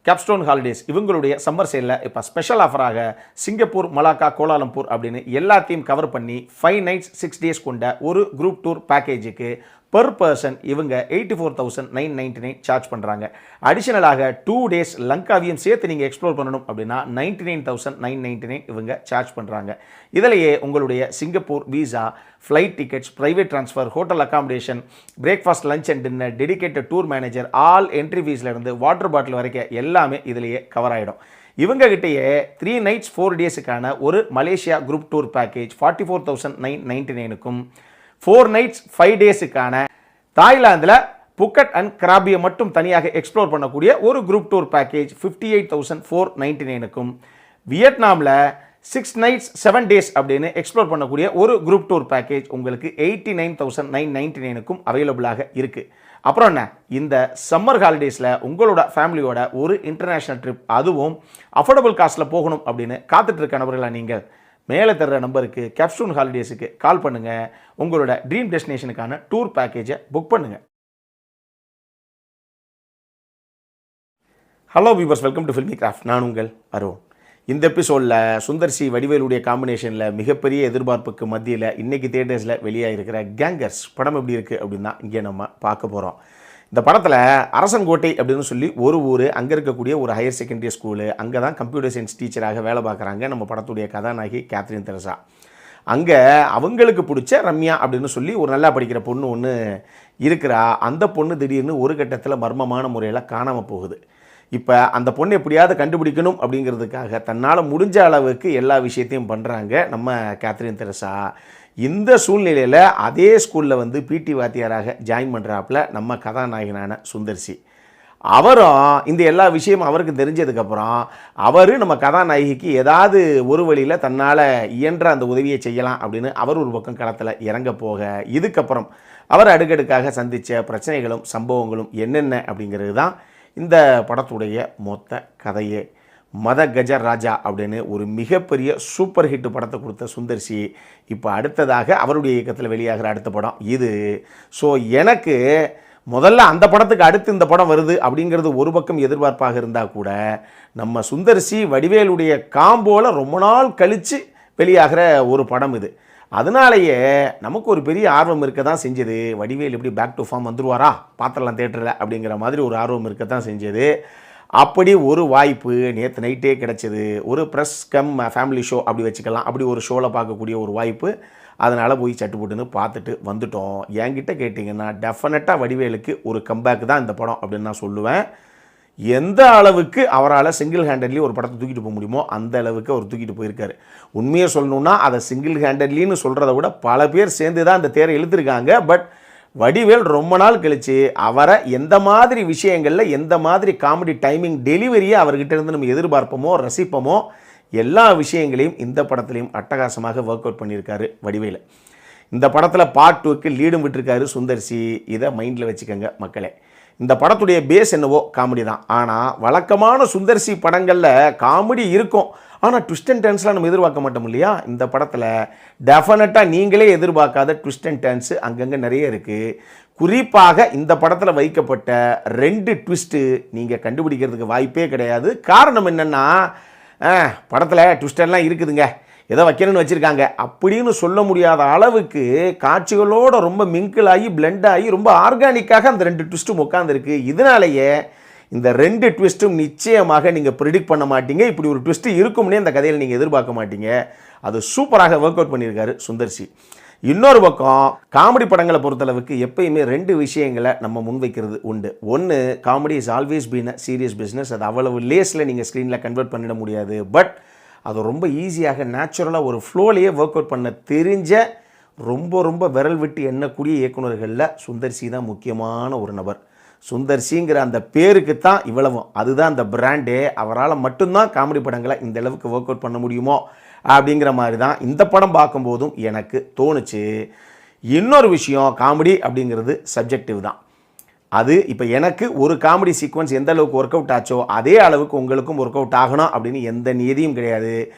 Capstone holidays இவங்களுடைய summer சேலில் இப்போ special ஆஃபராக Singapore, Malacca, Kuala Lumpur அப்படின்னு எல்லாத்தையும் கவர் பண்ணி 5 nights 6 days கொண்ட ஒரு குரூப் டூர் பேக்கேஜுக்கு பெர் பர்சன் இவங்க 84,999 சார்ஜ் பண்ணுறாங்க. அடிஷனலாக 2 days லங்காவையும் சேர்த்து நீங்கள் எக்ஸ்ப்ளோர் பண்ணணும் அப்படின்னா 99,999 இவங்க சார்ஜ் பண்ணுறாங்க. இதிலேயே உங்களுடைய Singapore visa, flight tickets, private transfer, hotel accommodation, breakfast, lunch and dinner, dedicated tour manager, all entry ஃபீஸ்லேருந்து வாட்டர் பாட்டில் வரைக்கும் எல்லாமே இதிலேயே கவர் ஆகிடும். இவங்ககிட்டயே 3 nights 4 days ஒரு மலேசியா குரூப் டூர் பேக்கேஜ் 44,999க்கும் 4 nights 5 days தாய்லாந்தில் புக்கட் அண்ட் கிராபியை மட்டும் தனியாக எக்ஸ்ப்ளோர் பண்ணக்கூடிய ஒரு குரூப் டூர் பேக்கேஜ் 58,499க்கும் வியட்நாமில் 6 nights 7 days அப்படின்னு எக்ஸ்ப்ளோர் பண்ணக்கூடிய ஒரு குரூப் டூர் பேக்கேஜ் உங்களுக்கு 89,999க்கும் அவைலபிளாக இருக்குது. அப்புறம் என்ன, இந்த சம்மர் ஹாலிடேஸில் உங்களோட ஃபேமிலியோட ஒரு இன்டர்நேஷ்னல் ட்ரிப், அதுவும் அஃபோர்டபுள் காஸ்ட்டில் போகணும் அப்படின்னு காத்துட்ருக்க நபர்களாக நீங்கள் மேலே தர்ற நம்பருக்கு கேப்ஸ்டோன் ஹாலிடேஸுக்கு கால் பண்ணுங்கள். உங்களோட ட்ரீம் டெஸ்டினேஷனுக்கான டூர் பேக்கேஜை புக் பண்ணுங்கள். Hello viewers, welcome to filmi craft. நான் உங்கள் அருண். இந்த எபிசோடில் சுந்தர் சி வடிவேலுடைய காம்பினேஷனில் மிகப்பெரிய எதிர்பார்ப்புக்கு மத்தியில் இன்றைக்கி தியேட்டர்ஸில் வெளியாகிருக்கிற கேங்கர்ஸ் படம் எப்படி இருக்குது அப்படின்னு தான் இங்கே நம்ம பார்க்க போகிறோம். இந்த படத்தில் அரசன்கோட்டை அப்படின்னு சொல்லி ஒரு ஊர், அங்கே இருக்கக்கூடிய ஒரு ஹையர் செகண்டரி ஸ்கூலு, அங்கே தான் கம்ப்யூட்டர் சயின்ஸ் டீச்சராக வேலை பார்க்குறாங்க நம்ம படத்துடைய கதாநாயகி கேத்ரின் தெரசா. அங்கே அவங்களுக்கு பிடிச்ச ரம்யா அப்படின்னு சொல்லி ஒரு நல்லா படிக்கிற பொண்ணு ஒன்று இருக்கிறா. அந்த பொண்ணு திடீர்னு ஒரு கட்டத்தில் மர்மமான முறையில் காணாமல் போகுது. இப்போ அந்த பொண்ணு எப்படியாவது கண்டுபிடிக்கணும் அப்படிங்கிறதுக்காக தன்னால் முடிஞ்ச அளவுக்கு எல்லா விஷயத்தையும் பண்ணுறாங்க நம்ம கேத்ரின் தெரசா. இந்த சூழ்நிலையில் அதே ஸ்கூலில் வந்து பிடி வாத்தியாராக ஜாயின் பண்ணுறாப்புல நம்ம கதாநாயகனான சுந்தர் சி. அவரும் இந்த எல்லா விஷயமும் அவருக்கு தெரிஞ்சதுக்கப்புறம் அவர் நம்ம கதாநாயகிக்கு ஏதாவது ஒரு வழியில் தன்னால் இயன்ற அந்த உதவியை செய்யலாம் அப்படின்னு அவர் ஒரு பக்கம் களத்தில் இறங்க போக, இதுக்கப்புறம் அவர் அடுக்கடுக்காக சந்தித்த பிரச்சனைகளும் சம்பவங்களும் என்னென்ன அப்படிங்கிறது தான் இந்த படத்துடைய மொத்த கதையே. மத கஜ ராஜா அப்படின்னு ஒரு மிகப்பெரிய சூப்பர் ஹிட் படத்தை கொடுத்த சுந்தர் சி இப்போ அடுத்ததாக அவருடைய இயக்கத்தில் வெளியாகிற அடுத்த படம் இது. ஸோ எனக்கு முதல்ல அந்த படத்துக்கு அடுத்து இந்த படம் வருது அப்படிங்கிறது ஒரு பக்கம் எதிர்பார்ப்பாக இருந்தால் கூட, நம்ம சுந்தர் சி வடிவேலுடைய காம்போவில் ரொம்ப நாள் கழித்து வெளியாகிற ஒரு படம் இது. அதனாலேயே நமக்கு ஒரு பெரிய ஆர்வம் இருக்க தான் செஞ்சது. வடிவேல் எப்படி பேக் டு ஃபார்ம் வந்துருவாரா பார்த்துடலாம் தேட்டரில் அப்படிங்கிற மாதிரி ஒரு ஆர்வம் இருக்க தான் செஞ்சது. அப்படி ஒரு வாய்ப்பு நேற்று நைட்டே கிடச்சிது. ஒரு ப்ரெஸ் கம் ஃபேமிலி ஷோ அப்படி வச்சுக்கலாம், அப்படி ஒரு ஷோவில் பார்க்கக்கூடிய ஒரு வாய்ப்பு. அதனால் போய் சட்டு போட்டுன்னு பார்த்துட்டு வந்துட்டோம். என்கிட்ட கேட்டிங்கன்னா டெஃபினட்டாக வடிவேலுக்கு ஒரு கம்பேக் தான் இந்த படம் அப்படின்னு நான் சொல்லுவேன். எந்த அளவுக்கு அவரால் சிங்கிள் ஹேண்டட்லி ஒரு படத்தை தூக்கிட்டு போக முடியுமோ அந்த அளவுக்கு அவர் தூக்கிட்டு போயிருக்காரு. உண்மையை சொல்லணுன்னா அதை சிங்கிள் ஹேண்டட்லின்னு சொல்கிறத விட பல பேர் சேர்ந்து தான் அந்த தேரை இழுத்துருக்காங்க. பட் வடிவேல் ரொம்ப நாள் கழித்து அவரை எந்த மாதிரி விஷயங்களில் எந்த மாதிரி காமெடி டைமிங் டெலிவரியை அவர்கிட்ட இருந்து நம்ம எதிர்பார்ப்போமோ ரசிப்போமோ எல்லா விஷயங்களையும் இந்த படத்துலையும் அட்டகாசமாக ஒர்க் அவுட் பண்ணியிருக்காரு வடிவேல். இந்த படத்தில் பார்ட் 2க்கு லீடும் விட்டுருக்காரு சுந்தர் சி. இதை மைண்டில் வச்சுக்கோங்க மக்களே. இந்த படத்துடைய பேஸ் என்னவோ காமெடி தான். ஆனால் வழக்கமான சுந்தர் சி படங்களில் காமெடி இருக்கும், ஆனால் ட்விஸ்ட் அண்ட் டர்ன்ஸ்லாம் நம்ம எதிர்பார்க்க மாட்டோம் இல்லையா? இந்த படத்தில் டெஃபினட்டாக நீங்களே எதிர்பார்க்காத ட்விஸ்ட் அண்ட் டர்ன்ஸு அங்கங்கே நிறைய இருக்குது. குறிப்பாக இந்த படத்தில் வைக்கப்பட்ட 2 ட்விஸ்ட்டு நீங்கள் கண்டுபிடிக்கிறதுக்கு வாய்ப்பே கிடையாது. காரணம் என்னென்னா, படத்தில் ட்விஸ்டெல்லாம் இருக்குதுங்க, ஏதோ வைக்கணும்னு வச்சுருக்காங்க அப்படின்னு சொல்ல முடியாத அளவுக்கு காட்சிகளோடு ரொம்ப மிங்கிள் ஆகி பிளெண்ட் ஆகி ரொம்ப ஆர்கானிக்காக அந்த 2 ட்விஸ்ட்டும் உட்காந்துருக்கு. இதனாலேயே இந்த 2 ட்விஸ்ட்டும் நிச்சயமாக நீங்கள் ப்ரிடிக்ட் பண்ண மாட்டீங்க. இப்படி ஒரு ட்விஸ்ட்டு இருக்கும்னே அந்த கதையில் நீங்கள் எதிர்பார்க்க மாட்டீங்க. அது சூப்பராக ஒர்க் அவுட் பண்ணியிருக்காரு சுந்தர் சி. இன்னொரு பக்கம் காமெடி படங்களை பொறுத்தளவுக்கு எப்பயுமே 2 விஷயங்களை நம்ம முன்வைக்கிறது உண்டு. ஒன்று, comedy is always been a serious business. அது அவ்வளவு லேஸில் நீங்கள் ஸ்க்ரீனில் கன்வெர்ட் பண்ணிட முடியாது. பட் அது ரொம்ப ஈஸியாக நேச்சுரலாக ஒரு ஃப்ளோலையே ஒர்க் அவுட் பண்ண தெரிஞ்ச ரொம்ப ரொம்ப விரல் விட்டு எண்ணக்கூடிய இயக்குநர்களில் சுந்தர் சி தான் முக்கியமான ஒரு நபர். சுந்தர் சிங்கிற அந்த பேருக்கு தான் இவ்வளவும், அதுதான் அந்த பிராண்டே. அவரால் மட்டும்தான் காமெடி படங்களை இந்த அளவுக்கு ஒர்க் அவுட் பண்ண முடியுமோ அப்படிங்கிற மாதிரி தான் இந்த படம் பார்க்கும்போதும் எனக்கு தோணுச்சு. இன்னொரு விஷயம், காமெடி அப்படிங்கிறது சப்ஜெக்டிவ் தான். அது இப்போ எனக்கு ஒரு காமெடி சீக்வன்ஸ் எந்த அளவுக்கு ஒர்க் அவுட் ஆச்சோ அதே அளவுக்கு உங்களுக்கும் ஒர்க் அவுட் ஆகணும் அப்படின்னு எந்த நியதியும் கிடையாது.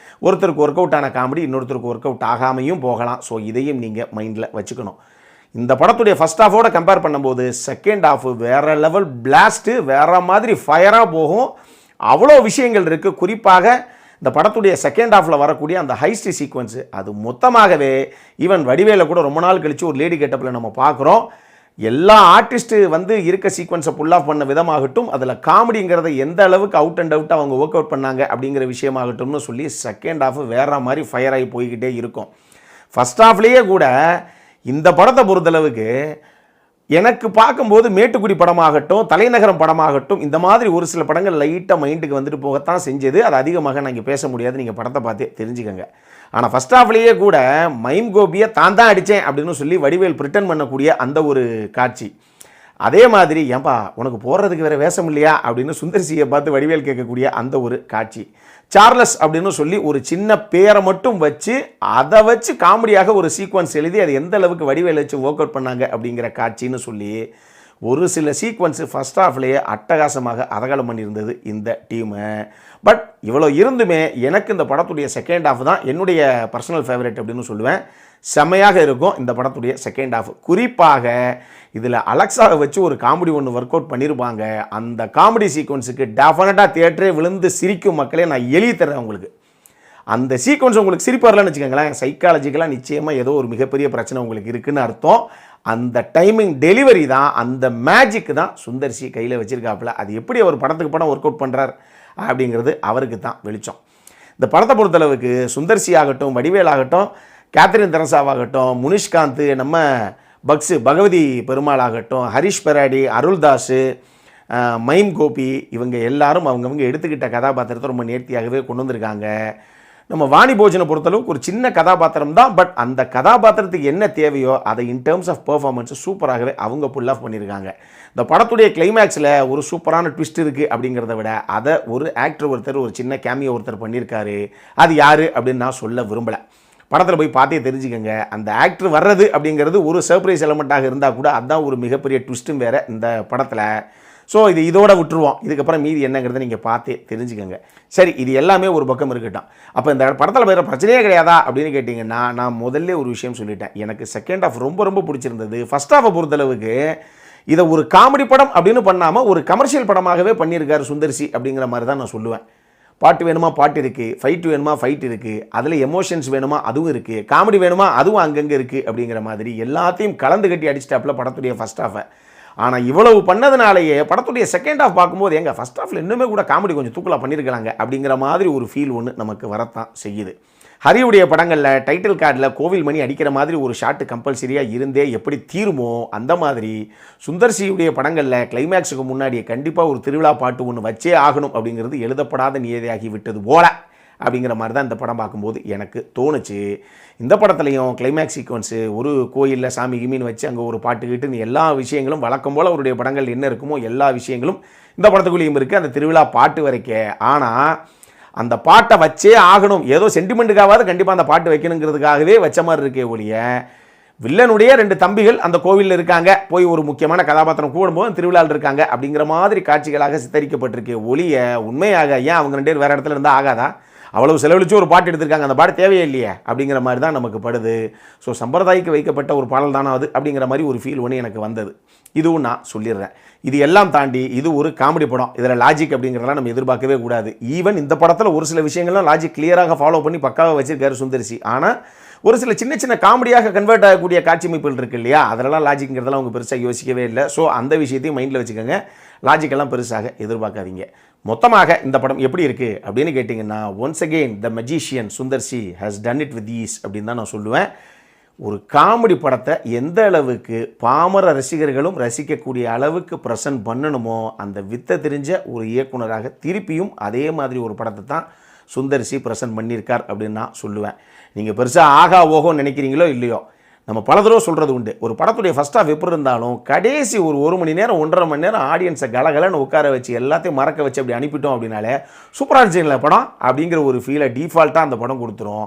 ஒருத்தருக்கு ஒர்க் அவுட் ஆன காமெடி இன்னொருத்தருக்கு ஒர்க் அவுட் ஆகாமையும் போகலாம். ஸோ இதையும் நீங்கள் மைண்டில் வச்சுக்கணும். இந்த படத்துடைய ஃபர்ஸ்ட் ஹாஃபோட கம்பேர் பண்ணும்போது செகண்ட் ஹாஃப் வேறு லெவல் பிளாஸ்ட்டு, வேறு மாதிரி ஃபயராக போகும். அவ்வளோ விஷயங்கள் இருக்குது. குறிப்பாக இந்த படத்துடைய செகண்ட் ஹாஃபில் வரக்கூடிய அந்த ஹைஸ்ட் சீக்வன்ஸு அது மொத்தமாகவே ஈவன் வடிவேல கூட ரொம்ப நாள் கழித்து ஒரு லேடி கெட்டப்பில் நம்ம பார்க்குறோம். எல்லா ஆர்டிஸ்ட்டு வந்து இருக்க சீக்வன்ஸை புல் ஆஃப் பண்ண விதமாகட்டும், அதில் காமெடிங்கிறத எந்த அளவுக்கு அவுட் அண்ட் அவுட்டாக அவங்க ஒர்க் அவுட் பண்ணாங்க அப்படிங்கிற விஷயமாகட்டும்னு சொல்லி செகண்ட் ஹாஃப் வேற மாதிரி ஃபயர் ஆகி போய்கிட்டே இருக்கும். ஃபஸ்ட் ஹாஃப்லேயே கூட இந்த படத்தை பொறுத்தளவுக்கு எனக்கு பார்க்கும்போது மேட்டுக்குடி படமாகட்டும், தலைநகரம் படமாகட்டும், இந்த மாதிரி ஒரு சில படங்கள் லைட்டாக மைண்டுக்கு வந்துட்டு போகத்தான் செஞ்சது. அது அதிகமாக நான் இங்கே பேச முடியாது, நீங்கள் படத்தை பார்த்தே தெரிஞ்சுக்கங்க. ஆனால் ஃபஸ்ட் ஹாஃப்லேயே கூட மைம் கோபியை தான் அடித்தேன் அப்படின்னு சொல்லி வடிவேல் பிரிட்டன் பண்ணக்கூடிய அந்த ஒரு காட்சி. அதே மாதிரி ஏன்பா உனக்கு போடுறதுக்கு வேறு வேஷம் இல்லையா அப்படின்னு சுந்தர்சியை பார்த்து வடிவேல் கேட்கக்கூடிய அந்த ஒரு காட்சி. சார்லஸ் அப்படின்னு சொல்லி ஒரு சின்ன பேரை மட்டும் வச்சு அதை வச்சு காமெடியாக ஒரு சீக்வன்ஸ் எழுதி அது எந்த அளவுக்கு வடிவேல் வச்சு ஒர்க் அவுட் பண்ணாங்க அப்படிங்கிற காட்சின்னு சொல்லி ஒரு சில சீக்வன்ஸு ஃபஸ்ட் ஹாஃப்லேயே அட்டகாசமாக அதகாலம் பண்ணியிருந்தது இந்த டீமு. பட் இவ்வளோ இருந்துமே எனக்கு இந்த படத்துடைய செகண்ட் ஹாஃப் தான் என்னுடைய பர்சனல் ஃபேவரட் அப்படின்னு சொல்லுவேன். செம்மையாக இருக்கும் இந்த படத்துடைய செகண்ட் ஹாஃப். குறிப்பாக இதில் அலெக்ஸாவை வச்சு ஒரு காமெடி ஒன்று ஒர்க் அவுட் பண்ணியிருப்பாங்க. அந்த காமெடி சீக்வன்ஸுக்கு டெஃபினட்டாக தியேட்டரே விழுந்து சிரிக்கும் மக்களே. நான் எழுதி தர்றேன் உங்களுக்கு. அந்த சீக்வன்ஸ் உங்களுக்கு சிரிப்பு வரலன்னு வச்சுக்கோங்களேன், சைக்காலஜிக்கலாக நிச்சயமாக ஏதோ ஒரு மிகப்பெரிய பிரச்சனை உங்களுக்கு இருக்குதுன்னு அர்த்தம். அந்த டைமிங் டெலிவரி தான், அந்த மேஜிக் தான் சுந்தர்சி கையில் வச்சுருக்காப்புல. அது எப்படி அவர் படத்துக்கு படம் ஒர்க் அவுட் பண்ணுறார் அப்படிங்கிறது அவருக்கு தான் வெளிச்சம். இந்த படத்தை பொறுத்தளவுக்கு சுந்தர்சி ஆகட்டும், வடிவேல் ஆகட்டும், கேத்ரின் தெரசாவாகட்டும், முனிஷ்காந்த், நம்ம பக்ஸு பகவதி பெருமாள் ஆகட்டும், ஹரிஷ் பெராடி, அருள்தாஸு, மைம் கோபி, இவங்க எல்லாரும் அவங்கவுங்க எடுத்துக்கிட்ட கதாபாத்திரத்தை ரொம்ப நேர்த்தியாகவே கொண்டு வந்திருக்காங்க. நம்ம வாணி போஜனை பொறுத்தளவுக்கு ஒரு சின்ன கதாபாத்திரம் தான். பட் அந்த கதாபாத்திரத்துக்கு என்ன தேவையோ அதை இன் டேர்ம்ஸ் ஆஃப் பெர்ஃபார்மன்ஸு சூப்பராகவே அவங்க புல் ஆஃப் பண்ணியிருக்காங்க. இந்த படத்துடைய கிளைமேக்ஸில் ஒரு சூப்பரான ட்விஸ்ட் இருக்குது அப்படிங்கிறத விட அதை ஒரு ஆக்டர் ஒருத்தர் ஒரு சின்ன கேமியோ ஒருத்தர் பண்ணியிருக்காரு. அது யார் அப்படின்னு நான் சொல்ல விரும்பலை. படத்தில் போய் பார்த்தே தெரிஞ்சுக்கங்க. அந்த ஆக்டர் வர்றது அப்படிங்கிறது ஒரு சர்ப்ரைஸ் எலமெண்ட்டாக இருந்தால் கூட அதுதான் ஒரு மிகப்பெரிய ட்விஸ்ட்டும் வேறு இந்த படத்தில். ஸோ இதோட விட்டுருவோம். இதுக்கப்புறம் மீதி என்னங்கிறத நீங்கள் பார்த்தே தெரிஞ்சுக்கங்க. சரி, இது எல்லாமே ஒரு பக்கம் இருக்கட்டும். அப்போ இந்த படத்தில் வேறு பிரச்சனையே கிடையாதா அப்படின்னு கேட்டிங்கன்னா, நான் முதல்ல ஒரு விஷயம் சொல்லிட்டேன். எனக்கு செகண்ட் ஹாஃப் ரொம்ப ரொம்ப பிடிச்சிருந்தது. ஃபஸ்ட் ஹாஃபை பொறுத்தளவுக்கு இதை ஒரு காமெடி படம் அப்படின்னு பண்ணாமல் ஒரு கமர்ஷியல் படமாகவே பண்ணியிருக்காரு சுந்தர்சி அப்படிங்கிற மாதிரி தான் நான் சொல்லுவேன். பாட்டு வேணுமா பாட்டு இருக்குது, ஃபைட் வேணுமா ஃபைட் இருக்குது, அதில் எமோஷன்ஸ் வேணுமா அதுவும் இருக்குது, காமெடி வேணுமா அதுவும் அங்கங்கே இருக்குது அப்படிங்கிற மாதிரி எல்லாத்தையும் கலந்து கட்டி அடிச்சிட்டாப்புல படத்துடைய ஃபஸ்ட் ஹாஃபை. ஆனால் இவ்வளவு பண்ணதுனாலேயே படத்துடைய செகண்ட் ஹாஃப் பார்க்கும்போது எங்கள் ஃபஸ்ட் ஹாஃபில் இன்னுமே கூட காமெடி கொஞ்சம் தூக்கலாக பண்ணியிருக்கலாங்க அப்படிங்கிற மாதிரி ஒரு ஃபீல் ஒன்று நமக்கு வரத்தான் செய்யுது. ஹரியுடைய படங்களில் டைட்டில் கார்டில் கோவில் மணி அடிக்கிற மாதிரி ஒரு ஷாட்டு கம்பல்சரியாக இருந்தே எப்படி தீருமோ அந்த மாதிரி சுந்தர்சியுடைய படங்களில் கிளைமேக்ஸுக்கு முன்னாடியே கண்டிப்பாக ஒரு திருவிழா பாட்டு ஒன்று வச்சே ஆகணும் அப்படிங்கிறது எழுதப்படாத நியதியாகி விட்டது போல அப்படிங்கிற மாதிரி தான் இந்த படம் பார்க்கும்போது எனக்கு தோணுச்சு. இந்த படத்துலையும் கிளைமேக்ஸ் சீக்வன்ஸு ஒரு கோயிலில் சாமி கிமின்னு வச்சு அங்கே ஒரு பாட்டுக்கிட்டுன்னு எல்லா விஷயங்களும் வழக்கம் போல் அவருடைய படங்கள் என்ன இருக்குமோ எல்லா விஷயங்களும் இந்த படத்துக்குள்ளேயும் இருக்குது, அந்த திருவிழா பாட்டு வரைக்கும். ஆனால் அந்த பாட்டை வச்சே ஆகணும், ஏதோ சென்டிமெண்ட்டுக்காவது கண்டிப்பாக அந்த பாட்டு வைக்கணுங்கிறதுக்காகவே வச்ச மாதிரி இருக்கே ஒழிய, வில்லனுடைய 2 தம்பிகள் அந்த கோவிலில் இருக்காங்க, போய் ஒரு முக்கியமான கதாபாத்திரம் கூடும்போது திருவிழாவில் இருக்காங்க அப்படிங்கிற மாதிரி காட்சிகளாக சித்தரிக்கப்பட்டிருக்கே ஒழிய, உண்மையாக ஏன் அவங்க 2 பேர் வேறு இடத்துல இருந்தால் ஆகாதா? அவ்வளவு செலவழித்து ஒரு பாட்டு எடுத்திருக்காங்க, அந்த பாட்டு தேவையே இல்லையே அப்படிங்கிற மாதிரி தான் நமக்கு படுது. ஸோ சம்பிரதாய்க்கு வைக்கப்பட்ட ஒரு பாடல் தானே அது அப்படிங்கிற மாதிரி ஒரு ஃபீல் ஒன்று எனக்கு வந்தது. இதுவும் நான் சொல்லிடுறேன். இது எல்லாம் தாண்டி இது ஒரு காமெடி படம், இதில் லாஜிக் அப்படிங்கிறதெல்லாம் நம்ம எதிர்பார்க்கவே கூடாது. ஈவன் இந்த படத்தில் ஒரு சில விஷயங்கள்லாம் லாஜிக் கிளியராக ஃபாலோ பண்ணி பக்காவாக வச்சிருக்காரு சுந்தர்சி. ஆனால் ஒரு சில சின்ன சின்ன காமெடியாக கன்வெர்ட் ஆகக்கூடிய காட்சி அமைப்புகள் இருக்குது இல்லையா, அதெல்லாம் லாஜிக்ங்கிறதெல்லாம் அவங்க பெருசாக யோசிக்கவே இல்லை. ஸோ அந்த விஷயத்தையும் மைண்டில் வச்சுக்கோங்க. லாஜிக்கெல்லாம் பெருசாக எதிர்பார்க்காதீங்க. மொத்தமாக இந்த படம் எப்படி இருக்குது அப்படின்னு கேட்டிங்கன்னா, once again the magician Sundar C has done it with is அப்படின்னு தான் நான் சொல்லுவேன். ஒரு காமெடி படத்தை எந்த அளவுக்கு பாமர ரசிகர்களும் ரசிக்கக்கூடிய அளவுக்கு ப்ரெசன்ட் பண்ணணுமோ அந்த வித்தை தெரிஞ்ச ஒரு இயக்குனராக திருப்பியும் அதே மாதிரி ஒரு படத்தை தான் சுந்தர்சி ப்ரெசன்ட் பண்ணியிருக்கார் அப்படின்னு நான் சொல்லுவேன். நீங்கள் பெருசாக ஆகா ஓகோன்னு நினைக்கிறீங்களோ இல்லையோ, நம்ம பல தடவை சொல்கிறது உண்டு, ஒரு படத்துடைய ஃபஸ்ட் ஹாஃப் எப்படி இருந்தாலும் கடைசி ஒரு 1 மணி நேரம் 1.5 மணி நேரம் ஆடியன்ஸை கலகலன்னு உட்கார வச்சு எல்லாத்தையும் மறக்க வச்சு அப்படி அனுப்பிட்டோம் அப்படின்னாலே சூப்பராக இருந்துச்சுங்களா படம் அப்படிங்கிற ஒரு ஃபீலை டிஃபால்ட்டாக அந்த படம் கொடுத்துரும்.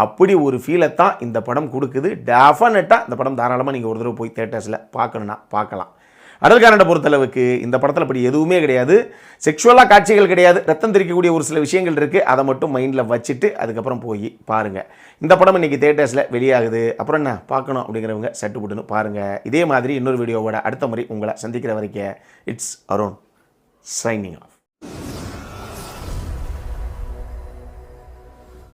அப்படி ஒரு ஃபீலை தான் இந்த படம் கொடுக்குது. டெஃபினட்டாக இந்த படம் தாராளமாக நீங்கள் ஒரு தடவை போய் தியேட்டர்ஸில் பார்க்கணுன்னா பார்க்கலாம். அடல்காரனை பொறுத்தளவுக்கு இந்த படத்தில் அப்படி எதுவுமே கிடையாது. செக்ஷுவலாக காட்சிகள் கிடையாது, ரத்தம் தெரிக்கக்கூடிய ஒரு சில விஷயங்கள் இருக்குது. அதை மட்டும் மைண்டில் வச்சுட்டு அதுக்கப்புறம் போய் பாருங்கள். இந்த படம் இன்றைக்கி தியேட்டர்ஸில் வெளியாகுது. அப்புறம் என்ன பார்க்கணும் அப்படிங்கிறவங்க சட்டு போட்டுன்னு பாருங்கள். இதே மாதிரி இன்னொரு வீடியோவோட அடுத்த முறை உங்களை சந்திக்கிற வரைக்கும் இட்ஸ் அருண் சைனிங் ஆஃப்.